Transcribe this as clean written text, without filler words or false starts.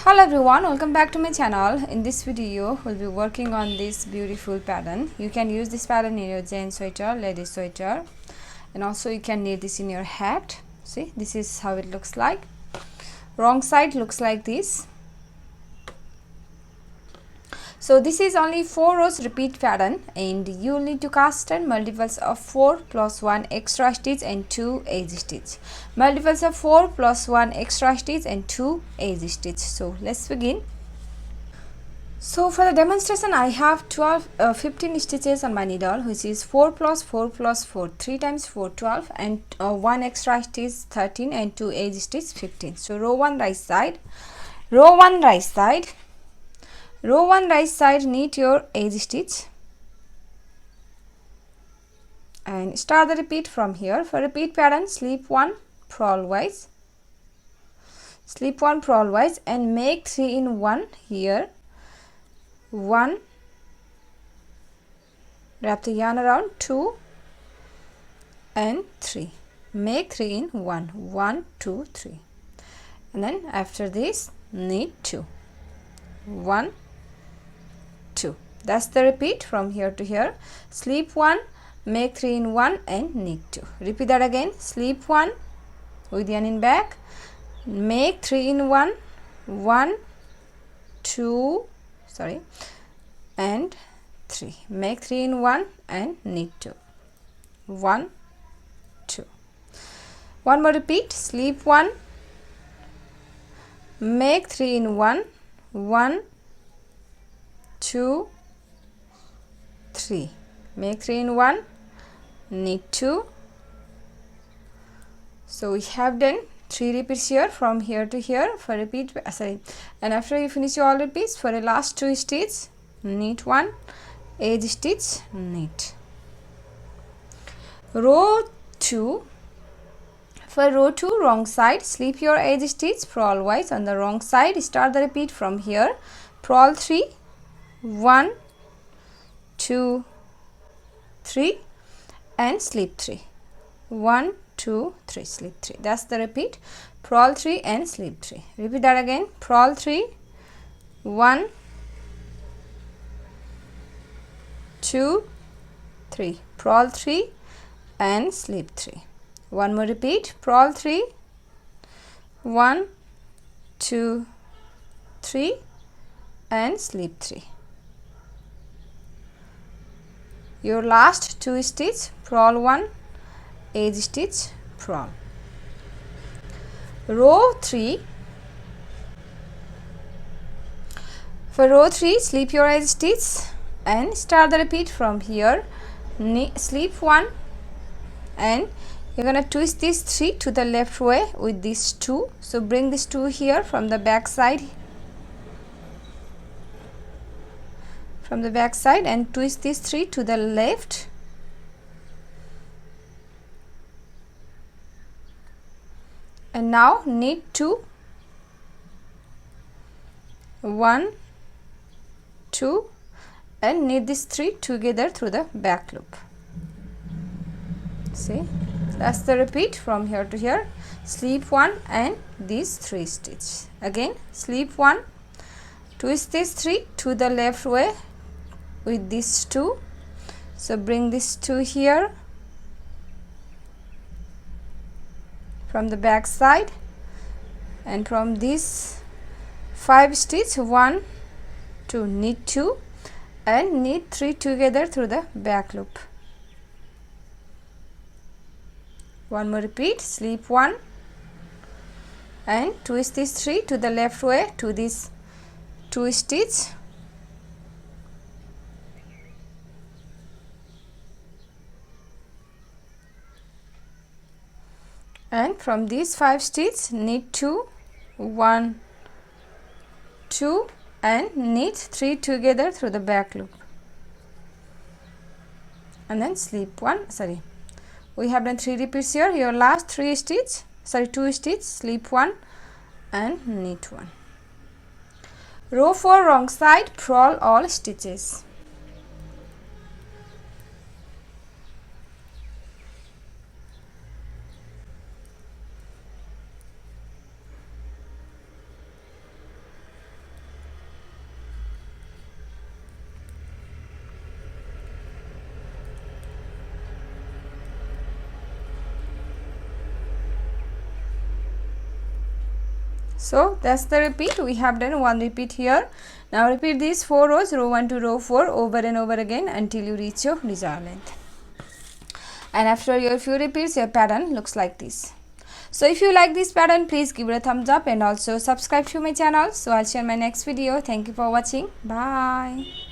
Hello everyone, welcome back to my channel. In this video we'll be working on this beautiful pattern. You can use this pattern in your jean sweater, lady sweater, and also you can knit this in your hat. See, this is how it looks like. Wrong side looks like this. So this is only 4 rows repeat pattern, and you need to cast on multiples of 4 plus 1 extra stitch and 2 edge stitch. Multiples of 4 plus 1 extra stitch and 2 edge stitch. So let's begin. So for the demonstration I have 15 stitches on my needle, which is 4 plus 4 plus 4, 3 times 4 12, and 1 extra stitch 13 and 2 edge stitch 15. So row 1 right side, row 1 right side, row 1 right side, knit your edge stitch and start the repeat from here. For repeat pattern, slip 1 purl wise, slip 1 purl wise, and make 3 in 1 here. 1, wrap the yarn around, 2 and 3, make 3 in 1, 1 2 3, and then after this knit 2, 1 2. That's the repeat from here to here. Slip 1, make 3 in 1 and knit 2. Repeat that again. Slip 1 with yarn in back, make 3 in 1, 1 2 and 3, make 3 in 1 and knit 2, 1 2. One more repeat. Slip 1, make 3 in 1, 1 2 3, make 3 in 1, knit 2. So we have done 3 repeats here from here to here for repeat, and after you finish all repeats, for the last 2 stitches knit 1, edge stitch, knit. Row 2, for row 2 wrong side, slip your edge stitch purl wise on the wrong side. Start the repeat from here. Purl 3, 1 2 3 and slip 3, 1 2 3, slip 3. That's the repeat. Purl 3 and slip 3. Repeat that again. Purl 3, 1 2 3, purl 3 and slip 3. One more repeat. Purl 3, 1 2 3 and slip 3. Your last 2 stitch, purl 1, edge stitch, purl. Row 3, for row 3 slip your edge stitch and start the repeat from here. Slip 1 and you're gonna twist this 3 to the left way with this 2. So bring this 2 here from the back side, and twist this 3 to the left, and now knit 2, 1 2 and knit this 3 together through the back loop. See, that's the repeat from here to here. Slip 1 and these 3 stitches. Again, slip 1, twist this 3 to the left way with this 2. So bring this 2 here from the back side, and from this 5 stitch, 1 2, knit 2 and knit 3 together through the back loop. One more repeat. Slip 1 and twist this 3 to the left way to this 2 stitch, and from these 5 stitch knit 2, 1 2 and knit 3 together through the back loop, and then slip 1. We have done 3 repeats here. Your last 2 stitch, slip 1 and knit 1. Row 4 wrong side, purl all stitches. So that's the repeat. We have done one repeat here. Now repeat these 4 rows, row 1 to row 4, over and over again until you reach your desired length. And after your few repeats, your pattern looks like this. So if you like this pattern, please give it a thumbs up and also subscribe to my channel. So I'll share my next video. Thank you for watching. Bye.